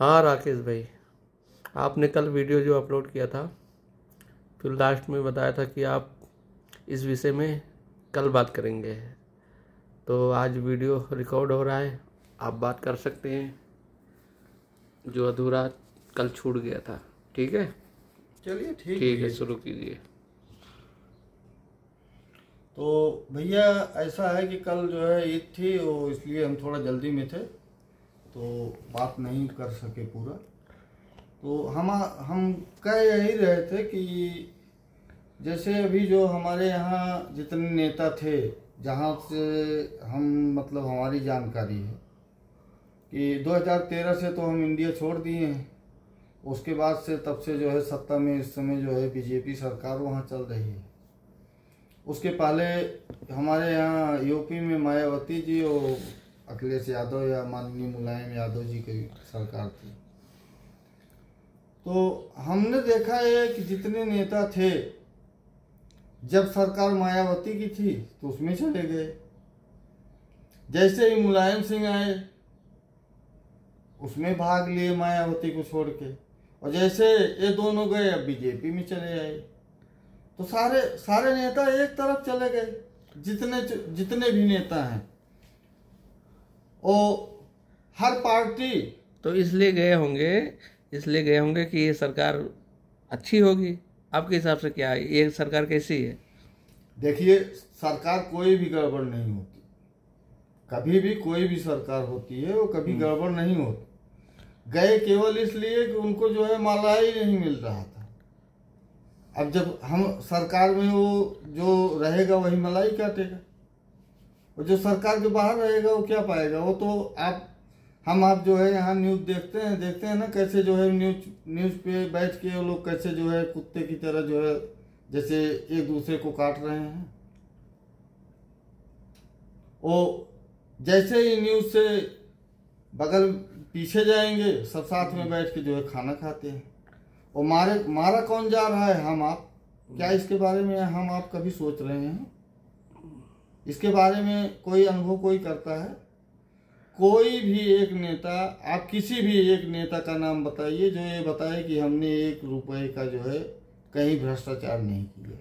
हाँ राकेश भाई, आपने कल वीडियो जो अपलोड किया था, फिर लास्ट में बताया था कि आप इस विषय में कल बात करेंगे। तो आज वीडियो रिकॉर्ड हो रहा है, आप बात कर सकते हैं जो अधूरा कल छूट गया था। ठीक है, चलिए ठीक है, शुरू कीजिए। तो भैया ऐसा है कि कल जो है ईद थी, वो इसलिए हम थोड़ा जल्दी में थे तो बात नहीं कर सके पूरा। तो हम कह यही रहे थे कि जैसे अभी जो हमारे यहाँ जितने नेता थे, जहाँ से हम मतलब हमारी जानकारी है कि 2013 से तो हम इंडिया छोड़ दिए हैं। उसके बाद से तब से जो है सत्ता में इस समय जो है बीजेपी सरकार वहाँ चल रही है। उसके पहले हमारे यहाँ यूपी में मायावती जी और अखिलेश यादव या माननीय मुलायम यादव जी की सरकार थी। तो हमने देखा है कि जितने नेता थे, जब सरकार मायावती की थी तो उसमें चले गए, जैसे ही मुलायम सिंह आए उसमें भाग लिए मायावती को छोड़ के, और जैसे ये दोनों गए अब बीजेपी में चले आए। तो सारे नेता एक तरफ चले गए, जितने भी नेता हैं, और हर पार्टी तो इसलिए गए होंगे कि ये सरकार अच्छी होगी। आपके हिसाब से क्या है, ये सरकार कैसी है? देखिए, सरकार कोई भी गड़बड़ नहीं होती, कभी भी कोई भी सरकार होती है वो कभी गड़बड़ नहीं होती। गए केवल इसलिए कि उनको जो है मलाई नहीं मिल रहा था। अब जब हम सरकार में, वो जो रहेगा वही मलाई काटेगा, और जो सरकार के बाहर रहेगा वो क्या पाएगा? वो तो आप जो है यहाँ न्यूज़ देखते हैं ना, कैसे जो है न्यूज़ पे बैठ के वो लोग कैसे जो है कुत्ते की तरह जो है जैसे एक दूसरे को काट रहे हैं। वो जैसे ही न्यूज़ से बगल पीछे जाएंगे, सब साथ में बैठ के जो है खाना खाते हैं। और मारा कौन जा रहा है? हम आप। क्या इसके बारे में हम आप कभी सोच रहे हैं? इसके बारे में कोई अनुभव कोई करता है? कोई भी एक नेता, आप किसी भी एक नेता का नाम बताइए जो ये बताए कि हमने 1 रुपए का जो है कहीं भ्रष्टाचार नहीं किया।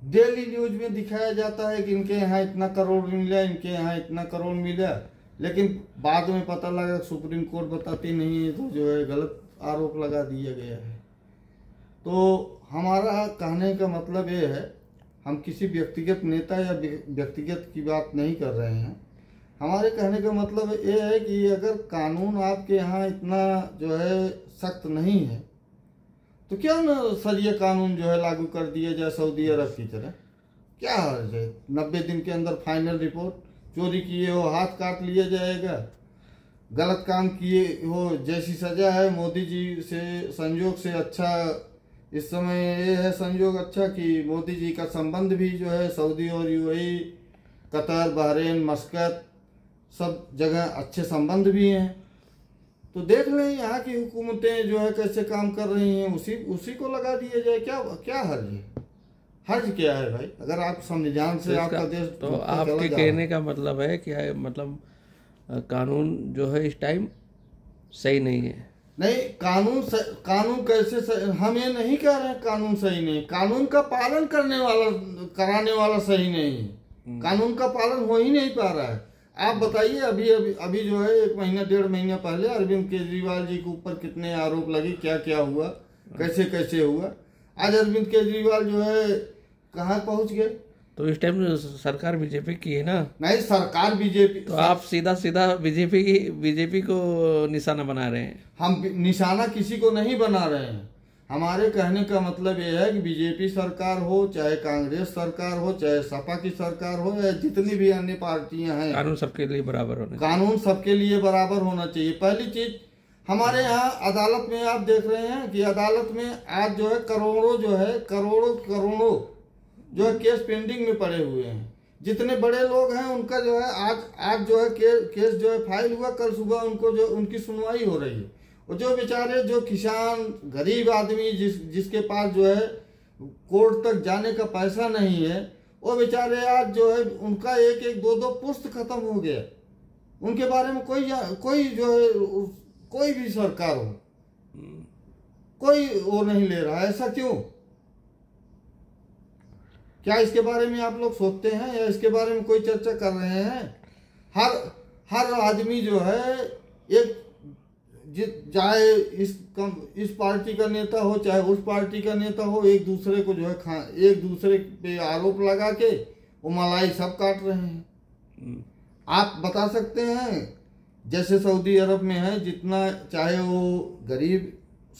डेली न्यूज में दिखाया जाता है कि इनके यहाँ इतना करोड़ मिला, इनके यहाँ इतना करोड़ मिला, लेकिन बाद में पता लगा सुप्रीम कोर्ट बताती नहीं है, तो जो है गलत आरोप लगा दिया गया है। तो हमारा कहने का मतलब ये है, हम किसी व्यक्तिगत नेता या व्यक्तिगत की बात नहीं कर रहे हैं। हमारे कहने का मतलब ये है कि अगर कानून आपके यहाँ इतना जो है सख्त नहीं है, तो क्या ना शरिया कानून जो है लागू कर दिया जाए सऊदी अरब की तरह। क्या हर्ज है? 90 दिन के अंदर फाइनल रिपोर्ट, चोरी किए हो हाथ काट लिया जाएगा, गलत काम किए हो जैसी सजा है। मोदी जी से संयोग से अच्छा इस समय ये है संयोग अच्छा कि मोदी जी का संबंध भी जो है सऊदी और यूएई, कतर, बहरीन, मस्कत, सब जगह अच्छे संबंध भी हैं। तो देख लें यहाँ की हुकूमतें जो है कैसे काम कर रही हैं, उसी को लगा दिया जाए। क्या हर्ज है? हर्ज क्या है भाई? अगर आप संविधान से आपका देश, तो आपके कहने का मतलब है कि मतलब कानून जो है इस टाइम सही नहीं है? नहीं, कानून कैसे हम ये नहीं कह रहे हैं कानून सही नहीं, कानून का पालन कराने वाला सही नहीं है। कानून का पालन हो ही नहीं पा रहा है। आप बताइए, अभी जो है 1 महीना 1.5 महीना पहले अरविंद केजरीवाल जी के ऊपर कितने आरोप लगे, क्या हुआ, कैसे हुआ। आज अरविंद केजरीवाल जो है कहाँ पहुंच गए? तो इस टाइम सरकार बीजेपी की है ना? नहीं, सरकार बीजेपी, तो आप सीधा बीजेपी को निशाना बना रहे हैं। हम निशाना किसी को नहीं बना रहे हैं। हमारे कहने का मतलब ये है कि बीजेपी सरकार हो, चाहे कांग्रेस सरकार हो, चाहे सपा की सरकार हो, या जितनी भी अन्य पार्टियां हैं, कानून सबके लिए बराबर होना चाहिए। पहली चीज, हमारे यहाँ अदालत में आप देख रहे हैं कि अदालत में आज जो है करोड़ों जो है केस पेंडिंग में पड़े हुए हैं। जितने बड़े लोग हैं उनका जो है आज जो है केस जो है फाइल हुआ, कल सुबह उनकी सुनवाई हो रही है। और जो बेचारे, जो किसान, गरीब आदमी जिसके पास जो है कोर्ट तक जाने का पैसा नहीं है, वो बेचारे आज जो है उनका 1-1, 2-2 पुस्त खत्म हो गया। उनके बारे में कोई जो है कोई भी सरकार हो, कोई वो नहीं ले रहा है। ऐसा क्यों? क्या इसके बारे में आप लोग सोचते हैं या इसके बारे में कोई चर्चा कर रहे हैं? हर आदमी जो है एक चाहे इस पार्टी का नेता हो चाहे उस पार्टी का नेता हो, एक दूसरे को जो है एक दूसरे पे आरोप लगा के वो मलाई सब काट रहे हैं। आप बता सकते हैं जैसे सऊदी अरब में है, जितना चाहे वो गरीब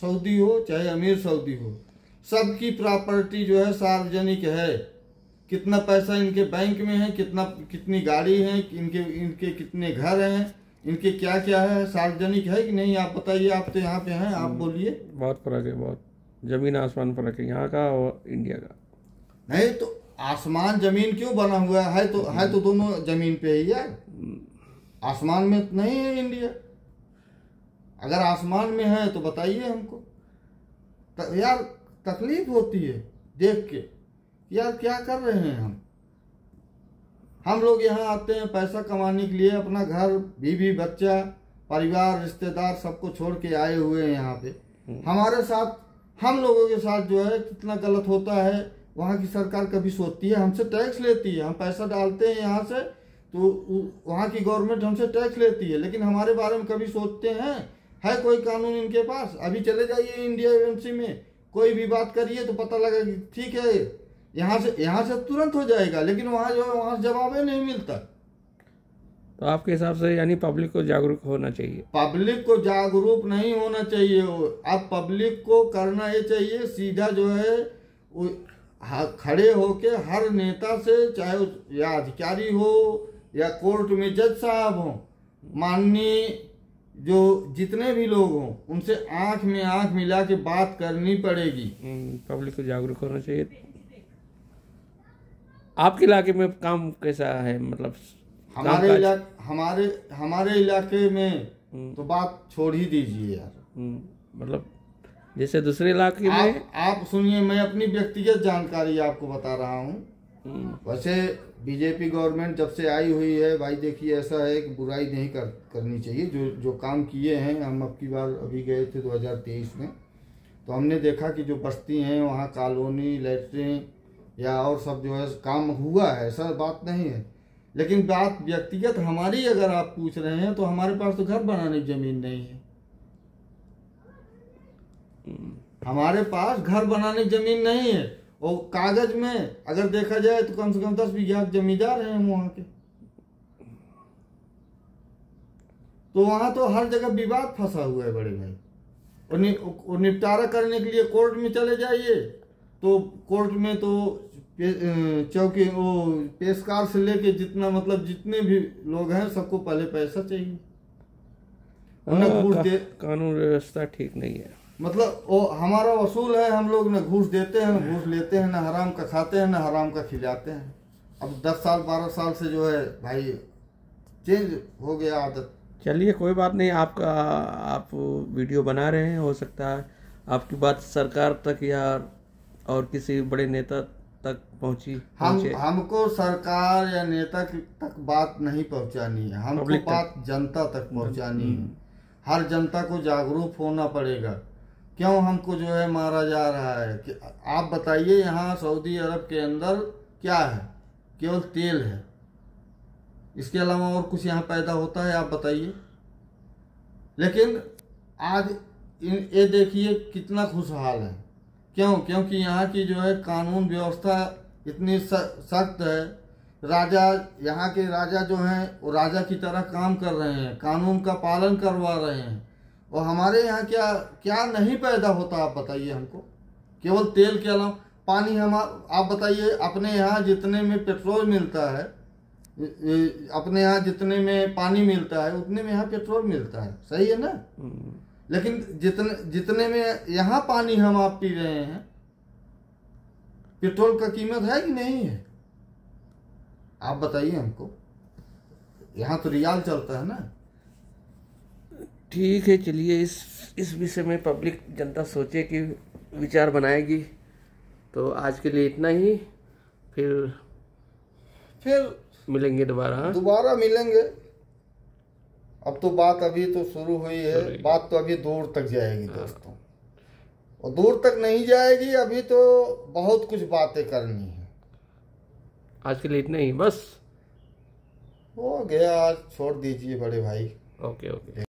सऊदी हो चाहे अमीर सऊदी हो, सबकी प्रॉपर्टी जो है सार्वजनिक है। कितना पैसा इनके बैंक में है, कितनी गाड़ी है, इनके कितने घर हैं, इनके क्या क्या है, सार्वजनिक है कि नहीं? आप बताइए, आप तो यहाँ पे हैं, आप बोलिए। बहुत फर्क है, बहुत जमीन आसमान फर्क है यहाँ का और इंडिया का। नहीं तो आसमान जमीन क्यों बना हुआ है? तो दोनों जमीन पे ही है, आसमान में नहीं है इंडिया। अगर आसमान में है तो बताइए हमको। यार तकलीफ होती है देख के, यार क्या कर रहे हैं हम लोग यहाँ आते हैं पैसा कमाने के लिए, अपना घर, बीवी, बच्चा, परिवार, रिश्तेदार सबको छोड़ के आए हुए हैं यहाँ पे। हमारे साथ, हम लोगों के साथ जो है कितना गलत होता है, वहाँ की सरकार कभी सोचती है? हमसे टैक्स लेती है, हम पैसा डालते हैं यहाँ से, तो वहाँ की गवर्नमेंट हमसे टैक्स लेती है, लेकिन हमारे बारे में कभी सोचते हैं? है कोई कानून इनके पास? अभी चले जाइए इंडिया एजेंसी में, कोई भी बात करिए तो पता लगा कि ठीक है यहाँ से तुरंत हो जाएगा, लेकिन वहाँ जो है वहाँ जवाब ही नहीं मिलता। तो आपके हिसाब से यानी पब्लिक को जागरूक होना चाहिए? पब्लिक को जागरूक नहीं होना चाहिए, अब पब्लिक को करना ये चाहिए सीधा जो है खड़े होके हर नेता से, चाहे या अधिकारी हो या कोर्ट में जज साहब हो, माननीय जो जितने भी लोग हों, उनसे आंख में आंख मिला के बात करनी पड़ेगी। पब्लिक को जागरूक होना चाहिए। आपके इलाके में काम कैसा है? मतलब हमारे इलाके में तो बात छोड़ ही दीजिए यार। मतलब जैसे दूसरे इलाके में आप सुनिए, मैं अपनी व्यक्तिगत जानकारी आपको बता रहा हूँ। वैसे बीजेपी गवर्नमेंट जब से आई हुई है भाई, देखिए ऐसा है कि बुराई नहीं करनी चाहिए। जो काम किए हैं, हम अब की बार अभी गए थे 2023 में, तो हमने देखा कि जो बस्ती हैं वहाँ कॉलोनी, लैट्रिन या और सब जो है काम हुआ है, ऐसा बात नहीं है। लेकिन बात व्यक्तिगत हमारी अगर आप पूछ रहे हैं तो हमारे पास तो घर बनाने की जमीन नहीं है। हमारे पास घर बनाने की जमीन नहीं है, और कागज में अगर देखा जाए तो कम से कम 10 बीघा जमींदार हैं हम वहां के। तो वहां तो हर जगह विवाद फंसा हुआ है बड़े भाई, और निपटारा करने के लिए कोर्ट में चले जाइए तो कोर्ट में तो चौकी वो पेशकार से लेके जितने भी लोग हैं सबको पहले पैसा चाहिए। कानून व्यवस्था ठीक नहीं है। मतलब वो हमारा वसूल है, हम लोग न घूस देते हैं न घूस लेते हैं, न हराम का खाते हैं न हराम का खिलाते हैं। अब 10 साल 12 साल से जो है भाई चेंज हो गया आदत। चलिए कोई बात नहीं, आप वीडियो बना रहे हैं, हो सकता है आपकी बात सरकार तक या और किसी बड़े नेता तक पहुंचे। हमको सरकार या नेता तक बात नहीं पहुंचानी है, हमको बात जनता तक पहुंचानी है। हर जनता को जागरूक होना पड़ेगा। क्यों हमको जो है मारा जा रहा है? कि आप बताइए, यहाँ सऊदी अरब के अंदर क्या है? केवल तेल है, इसके अलावा और कुछ यहाँ पैदा होता है? आप बताइए। लेकिन आज ये देखिए कितना खुशहाल है। क्यों? क्योंकि यहाँ की जो है कानून व्यवस्था इतनी सख्त है। राजा, यहाँ के राजा जो हैं वो राजा की तरह काम कर रहे हैं, कानून का पालन करवा रहे हैं। और हमारे यहाँ क्या नहीं पैदा होता? आप बताइए हमको। केवल तेल के अलावा पानी, आप बताइए, अपने यहाँ जितने में पेट्रोल मिलता है, अपने यहाँ जितने में पानी मिलता है उतने में यहाँ पेट्रोल मिलता है, सही है ना? लेकिन जितने में यहाँ पानी हम आप पी रहे हैं, पेट्रोल का कीमत है कि नहीं है? आप बताइए हमको। यहाँ तो रियाल चलता है ना। ठीक है, चलिए इस विषय में पब्लिक जनता सोचे कि विचार बनाएगी। तो आज के लिए इतना ही, फिर मिलेंगे दोबारा। दोबारा मिलेंगे। अब तो बात अभी तो शुरू हुई है, बात तो अभी दूर तक जाएगी दोस्तों, और दूर तक नहीं जाएगी, अभी तो बहुत कुछ बातें करनी है। आज के लिए इतना ही बस, हो गया, आज छोड़ दीजिए बड़े भाई। Okay okay.